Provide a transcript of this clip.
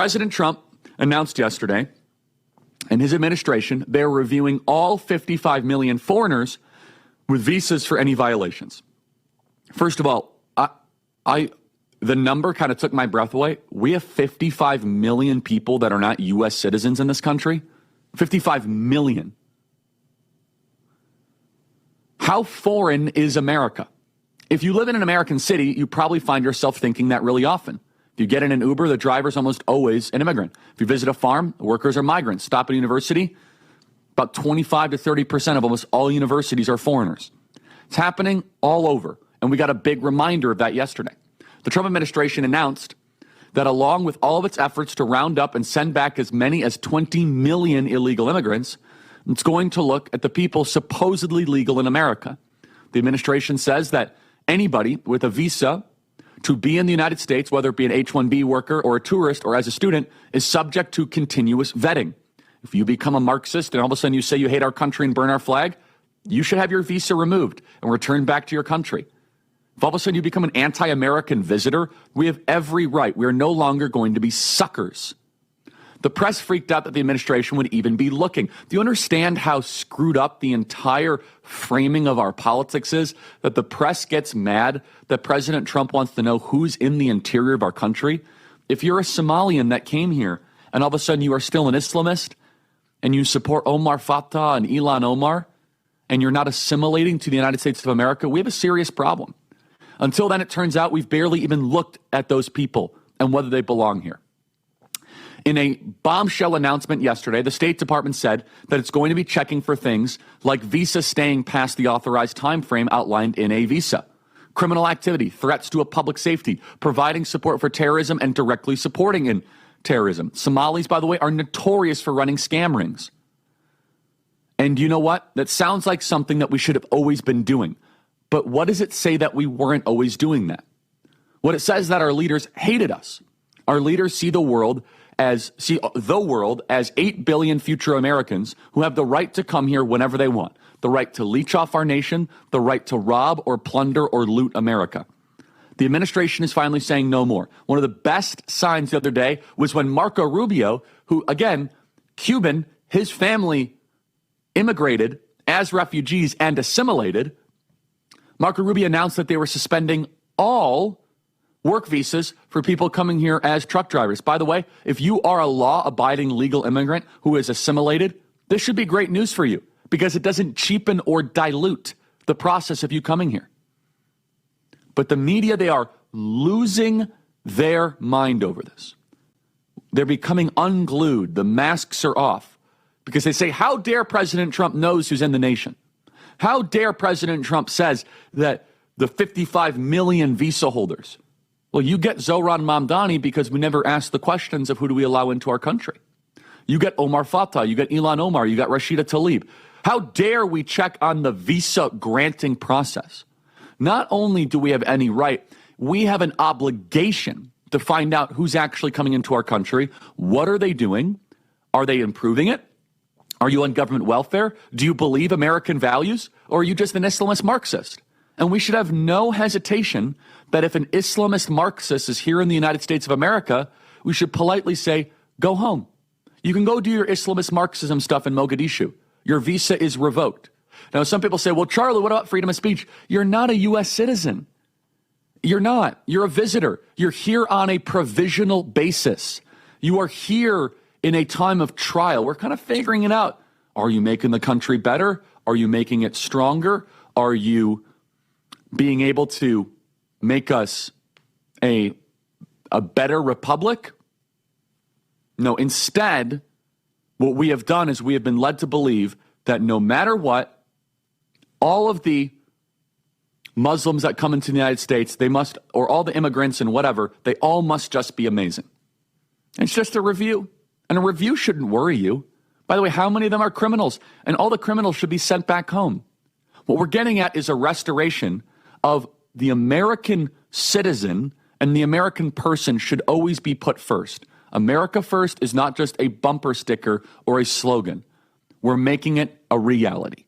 President Trump announced yesterday, and his administration, they're reviewing all 55 million foreigners with visas for any violations. First of all, the number kind of took my breath away. We have 55 million people that are not U.S. citizens in this country. 55 million. How foreign is America? If you live in an American city, you probably find yourself thinking that really often. If you get in an Uber, the driver's almost always an immigrant. If you visit a farm, the workers are migrants. Stop at a university, about 25 to 30% of almost all universities are foreigners. It's happening all over, and we got a big reminder of that yesterday. The Trump administration announced that along with all of its efforts to round up and send back as many as 20 million illegal immigrants, it's going to look at the people supposedly legal in America. The administration says that anybody with a visa to be in the United States, whether it be an H-1B worker or a tourist or as a student, is subject to continuous vetting. If you become a Marxist and all of a sudden you say you hate our country and burn our flag, you should have your visa removed and returned back to your country. If all of a sudden you become an anti-American visitor, we have every right. We are no longer going to be suckers. The press freaked out that the administration would even be looking. Do you understand how screwed up the entire framing of our politics is? That the press gets mad that President Trump wants to know who's in the interior of our country? If you're a Somalian that came here and all of a sudden you are still an Islamist and you support Omar Fattah and Ilhan Omar and you're not assimilating to the United States of America, we have a serious problem. Until then, it turns out we've barely even looked at those people and whether they belong here. In a bombshell announcement yesterday, the State Department said that it's going to be checking for things like visa staying past the authorized time frame outlined in a visa, criminal activity, threats to a public safety, providing support for terrorism, and directly supporting in terrorism. Somalis, by the way, are notorious for running scam rings. And you know what? That sounds like something that we should have always been doing. But what does it say that we weren't always doing that? What it says that our leaders hated us. Our leaders see the world as 8 billion future Americans who have the right to come here whenever they want, the right to leech off our nation, the right to rob or plunder or loot America. The administration is finally saying no more. One of the best signs the other day was when Marco Rubio, who, again, Cuban, his family immigrated as refugees and assimilated. Marco Rubio announced that they were suspending all work visas for people coming here as truck drivers. By the way, if you are a law-abiding legal immigrant who is assimilated, this should be great news for you because it doesn't cheapen or dilute the process of you coming here. But the media, they are losing their mind over this. They're becoming unglued. The masks are off because they say, how dare President Trump knows who's in the nation? How dare President Trump says that the 55 million visa holders. Well, you get Zohran Mamdani because we never asked the questions of who do we allow into our country. You get Omar Fattah, you get Ilhan Omar, you got Rashida Tlaib. How dare we check on the visa granting process? Not only do we have any right, we have an obligation to find out who's actually coming into our country. What are they doing? Are they improving it? Are you on government welfare? Do you believe American values? Or are you just an Islamist Marxist? And we should have no hesitation that if an Islamist Marxist is here in the United States of America, we should politely say, go home. You can go do your Islamist Marxism stuff in Mogadishu. Your visa is revoked. Now, some people say, well, Charlie, what about freedom of speech? You're not a U.S. citizen. You're not. You're a visitor. You're here on a provisional basis. You are here in a time of trial. We're kind of figuring it out. Are you making the country better? Are you making it stronger? Are you being able to make us a better republic? No, instead, what we have done is we have been led to believe that no matter what, all of the Muslims that come into the United States, they must, or all the immigrants and whatever, they all must just be amazing. It's just a review. And a review shouldn't worry you. By the way, how many of them are criminals? And all the criminals should be sent back home. What we're getting at is a restoration of the American citizen, and the American person should always be put first. America first is not just a bumper sticker or a slogan. We're making it a reality.